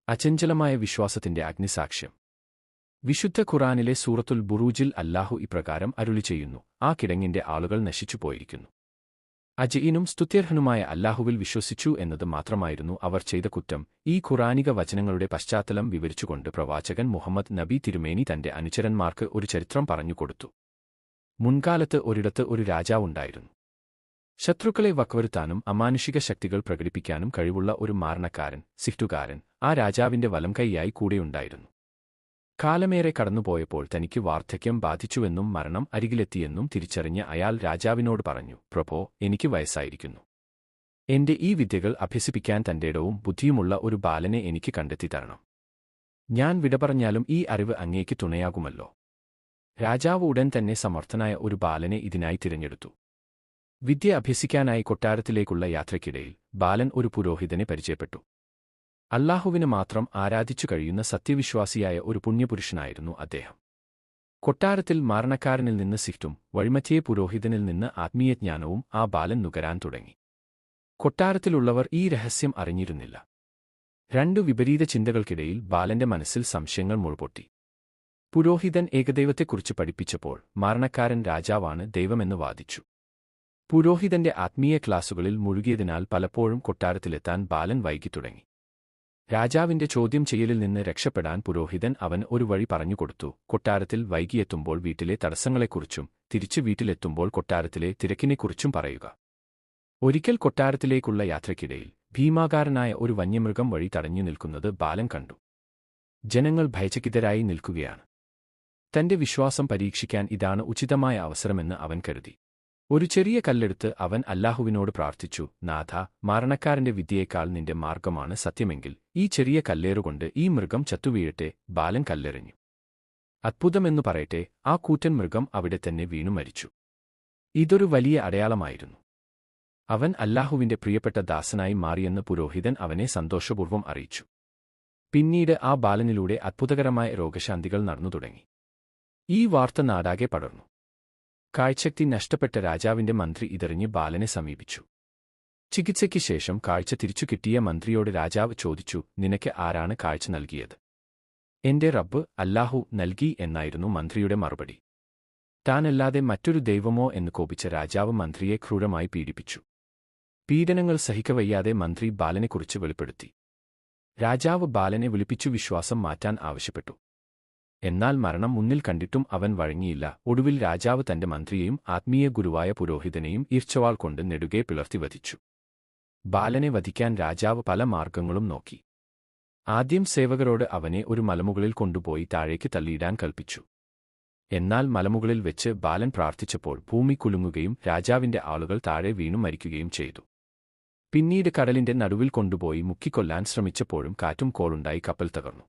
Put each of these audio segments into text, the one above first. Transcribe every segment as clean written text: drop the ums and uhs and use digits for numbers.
അചഞ്ചലമായ വിശ്വാസത്തിന്റെ അഗ്നിസാക്ഷ്യം. വിശുദ്ധ ഖുർആനിലെ സൂറത്തുൽ ബുറൂജിൽ അല്ലാഹു ഇപ്രകാരം അരുളി ചെയ്യുന്നു: ആ കിടങ്ങിന്റെ ആളുകൾ നശിച്ചുപോയിരിക്കുന്നു. അജയിനും സ്തുത്യർഹനുമായ അല്ലാഹുവിൽ വിശ്വസിച്ചു എന്നത് മാത്രമായിരുന്നു അവർ ചെയ്ത കുറ്റം. ഈ ഖുർആനിക വചനങ്ങളുടെ പശ്ചാത്തലം വിവരിച്ചുകൊണ്ട് പ്രവാചകൻ മുഹമ്മദ് നബി തിരുമേനി തന്റെ അനുചരന്മാർക്ക് ഒരു ചരിത്രം പറഞ്ഞുകൊടുത്തു. മുൻകാലത്ത് ഒരിടത്ത് ഒരു രാജാവുണ്ടായിരുന്നു. ശത്രുക്കളെ വകവരുത്താനും അമാനുഷിക ശക്തികൾ പ്രകടിപ്പിക്കാനും കഴിവുള്ള ഒരു മാരണക്കാരൻ, സിഹ്റ്റുകാരൻ, ആ രാജാവിന്റെ വലംകൈയായി കൂടെയുണ്ടായിരുന്നു. കാലമേറെ കടന്നുപോയപ്പോൾ തനിക്ക് വാർദ്ധക്യം ബാധിച്ചുവെന്നും മരണം അരികിലെത്തിയെന്നും തിരിച്ചറിഞ്ഞ അയാൾ രാജാവിനോട് പറഞ്ഞു: പ്രഭോ, എനിക്ക് വയസ്സായിരിക്കുന്നു. എന്റെ ഈ വിദ്യകൾ അഭ്യസിപ്പിക്കാൻ തന്റേടവും ബുദ്ധിയുമുള്ള ഒരു ബാലനെ എനിക്ക് കണ്ടെത്തി തരണം. ഞാൻ വിട പറഞ്ഞാലും ഈ അറിവ് അങ്ങേക്ക് തുണയാകുമല്ലോ. രാജാവ് ഉടൻ തന്നെ സമർത്ഥനായ ഒരു ബാലനെ ഇതിനായി തിരഞ്ഞെടുത്തു. വിദ്യ അഭ്യസിക്കാനായി കൊട്ടാരത്തിലേക്കുള്ള യാത്രയ്ക്കിടയിൽ ബാലൻ ഒരു പുരോഹിതനെ പരിചയപ്പെട്ടു. അല്ലാഹുവിന് മാത്രം ആരാധിച്ചു കഴിയുന്ന സത്യവിശ്വാസിയായ ഒരു പുണ്യപുരുഷനായിരുന്നു അദ്ദേഹം. കൊട്ടാരത്തിൽ മാരണക്കാരനിൽ നിന്ന് സിഹ്റ്റും വഴിമറ്റിയ പുരോഹിതനിൽ നിന്ന് ആത്മീയജ്ഞാനവും ആ ബാലൻ നുകരാൻ തുടങ്ങി. കൊട്ടാരത്തിലുള്ളവർ ഈ രഹസ്യം അറിഞ്ഞിരുന്നില്ല. രണ്ടു വിപരീത ചിന്തകൾക്കിടയിൽ ബാലന്റെ മനസ്സിൽ സംശയങ്ങൾ മുൾപൊട്ടി. പുരോഹിതൻ ഏകദൈവത്തെക്കുറിച്ച് പഠിപ്പിച്ചപ്പോൾ മാരണക്കാരൻ രാജാവാണ് ദൈവമെന്ന് വാദിച്ചു. പുരോഹിതന്റെ ആത്മീയ ക്ലാസുകളിൽ മുഴുകിയതിനാൽ പലപ്പോഴും കൊട്ടാരത്തിലെത്താൻ ബാലൻ വൈകി തുടങ്ങി. രാജാവിന്റെ ചോദ്യം ചെയ്യലിൽ നിന്ന് രക്ഷപ്പെടാൻ പുരോഹിതൻ അവൻ ഒരു വഴി പറഞ്ഞുകൊടുത്തു: കൊട്ടാരത്തിൽ വൈകിയെത്തുമ്പോൾ വീട്ടിലെ തടസ്സങ്ങളെക്കുറിച്ചും തിരിച്ച് വീട്ടിലെത്തുമ്പോൾ കൊട്ടാരത്തിലെ തിരക്കിനെക്കുറിച്ചും പറയുക. ഒരിക്കൽ കൊട്ടാരത്തിലേക്കുള്ള യാത്രയ്ക്കിടയിൽ ഭീമാകാരനായ ഒരു വന്യമൃഗം വഴി തടഞ്ഞു നിൽക്കുന്നത് ബാലൻ കണ്ടു. ജനങ്ങൾ ഭയചകിതരായി നിൽക്കുകയാണ്. തന്റെ വിശ്വാസം പരീക്ഷിക്കാൻ ഇതാണ് ഉചിതമായ അവസരമെന്ന് അവൻ കരുതി. ഒരു ചെറിയ കല്ലെടുത്ത് അവൻ അല്ലാഹുവിനോട് പ്രാർത്ഥിച്ചു: നാഥ, മാരണക്കാരന്റെ വിദ്യയേക്കാൾ നിന്റെ മാർഗമാണ് സത്യമെങ്കിൽ ഈ ചെറിയ കല്ലേറുകൊണ്ട് ഈ മൃഗം ചത്തുവീഴട്ടെ. ബാലൻ കല്ലെറിഞ്ഞു. അത്ഭുതമെന്നു പറയട്ടെ, ആ കൂറ്റൻ മൃഗം അവിടെ തന്നെ വീണു മരിച്ചു. ഇതൊരു വലിയ അടയാളമായിരുന്നു. അവൻ അല്ലാഹുവിന്റെ പ്രിയപ്പെട്ട ദാസനായി മാറിയെന്ന് പുരോഹിതൻ അവനെ സന്തോഷപൂർവ്വം അറിയിച്ചു. പിന്നീട് ആ ബാലനിലൂടെ അത്ഭുതകരമായ രോഗശാന്തികൾ നടന്നു തുടങ്ങി. ഈ വാർത്ത നാടാകെ പടർന്നു. കാഴ്ചശക്തി നഷ്ടപ്പെട്ട രാജാവിന്റെ മന്ത്രി ഇതറിഞ്ഞ് ബാലനെ സമീപിച്ചു. ചികിത്സയ്ക്ക് ശേഷം കാഴ്ച തിരിച്ചു കിട്ടിയ മന്ത്രിയോട് രാജാവ് ചോദിച്ചു: നിനക്ക് ആരാണ് കാഴ്ച നൽകിയത്? എന്റെ റബ്ബ് അല്ലാഹു നൽകി എന്നായിരുന്നു മന്ത്രിയുടെ മറുപടി. താനല്ലാതെ മറ്റൊരു ദൈവമോ എന്ന് കോപിച്ച രാജാവ് മന്ത്രിയെ ക്രൂരമായി പീഡിപ്പിച്ചു. പീഡനങ്ങൾ സഹിക്കവയ്യാതെ മന്ത്രി ബാലനെക്കുറിച്ച് വെളിപ്പെടുത്തി. രാജാവ് ബാലനെ വിളിപ്പിച്ചു വിശ്വാസം മാറ്റാൻ ആവശ്യപ്പെട്ടു. എന്നാൽ മരണം മുന്നിൽ കണ്ടിട്ടും അവൻ വഴങ്ങിയില്ല. ഒടുവിൽ രാജാവ് തന്റെ മന്ത്രിയെയും ആത്മീയ ഗുരുവായ പുരോഹിതനെയും ഈർച്ചവാൾ കൊണ്ട് നെടുകെ പിളർത്തി വധിച്ചു. ബാലനെ വധിക്കാൻ രാജാവ് പല മാർഗങ്ങളും നോക്കി. ആദ്യം സേവകരോട് അവനെ ഒരു മലമുകളിൽ കൊണ്ടുപോയി താഴേക്ക് തള്ളിയിടാൻ കൽപ്പിച്ചു. എന്നാൽ മലമുകളിൽ വെച്ച് ബാലൻ പ്രാർത്ഥിച്ചപ്പോൾ ഭൂമി കുലുങ്ങുകയും രാജാവിന്റെ ആളുകൾ താഴെ വീണു മരിക്കുകയും ചെയ്തു. പിന്നീട് കടലിന്റെ നടുവിൽ കൊണ്ടുപോയി മുക്കിക്കൊല്ലാൻ ശ്രമിച്ചപ്പോഴും കാറ്റും കോളുണ്ടായി കപ്പൽ തകർന്നു.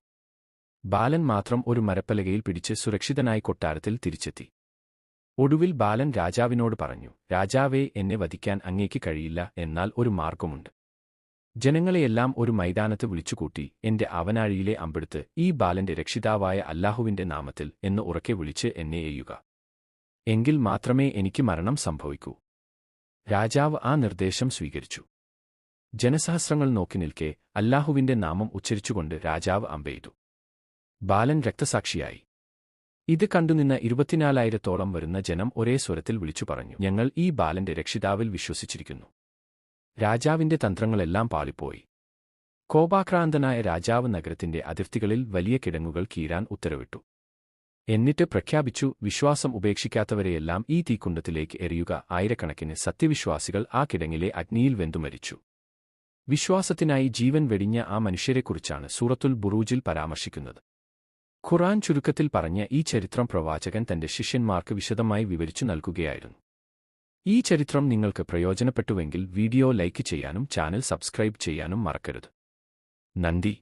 ബാലൻ മാത്രം ഒരു മരപ്പലകയിൽ പിടിച്ച് സുരക്ഷിതനായി കൊട്ടാരത്തിൽ തിരിച്ചെത്തി. ഒടുവിൽ ബാലൻ രാജാവിനോട് പറഞ്ഞു: രാജാവേ, എന്നെ വധിക്കാൻ അങ്ങേക്ക് കഴിയില്ല. എന്നാൽ ഒരു മാർഗമുണ്ട്. ജനങ്ങളെയെല്ലാം ഒരു മൈതാനത്ത് വിളിച്ചുകൂട്ടി എന്റെ ആവനാഴിയിലെ അമ്പെടുത്ത് ഈ ബാലന്റെ രക്ഷിതാവായ അല്ലാഹുവിന്റെ നാമത്തിൽ എന്ന് ഉറക്കെ വിളിച്ച് എന്നെ എയ്യുക. എങ്കിൽ മാത്രമേ എനിക്ക് മരണം സംഭവിക്കൂ. രാജാവ് ആ നിർദ്ദേശം സ്വീകരിച്ചു. ജനസഹസ്രങ്ങൾ നോക്കി നിൽക്കെ അല്ലാഹുവിന്റെ നാമം ഉച്ചരിച്ചുകൊണ്ട് രാജാവ് അമ്പെയ്തു. ബാലൻ രക്തസാക്ഷിയായി. ഇത് കണ്ടുനിന്ന 24,000-ഓളം വരുന്ന ജനം ഒരേ സ്വരത്തിൽ വിളിച്ചു പറഞ്ഞു: ഞങ്ങൾ ഈ ബാലന്റെ രക്ഷിതാവിൽ വിശ്വസിച്ചിരിക്കുന്നു. രാജാവിന്റെ തന്ത്രങ്ങളെല്ലാം പാളിപ്പോയി. കോപാക്രാന്തനായ രാജാവ് നഗരത്തിന്റെ അതിർത്തികളിൽ വലിയ കിടങ്ങുകൾ കീറാൻ ഉത്തരവിട്ടു. എന്നിട്ട് പ്രഖ്യാപിച്ചു: വിശ്വാസം ഉപേക്ഷിക്കാത്തവരെയെല്ലാം ഈ തീക്കുണ്ടത്തിലേക്ക് എറിയുക. ആയിരക്കണക്കിന് സത്യവിശ്വാസികൾ ആ കിടങ്ങിലെ അഗ്നിയിൽ വെന്തുമരിച്ചു. വിശ്വാസത്തിനായി ജീവൻ വെടിഞ്ഞ ആ മനുഷ്യരെക്കുറിച്ചാണ് സൂറത്തുൽ ബുറൂജിൽ പരാമർശിക്കുന്നത്. ഖുർആൻ ചുരുക്കത്തിൽ പറഞ്ഞ ഈ ചരിത്രം പ്രവാചകൻ തന്റെ ശിഷ്യന്മാർക്ക് വിശദമായി വിവരിച്ചു നൽകുകയായിരുന്നു. ഈ ചരിത്രം നിങ്ങൾക്ക് പ്രയോജനപ്പെട്ടുവെങ്കിൽ വീഡിയോ ലൈക്ക് ചെയ്യാനും ചാനൽ സബ്സ്ക്രൈബ് ചെയ്യാനും മറക്കരുത്. നന്ദി.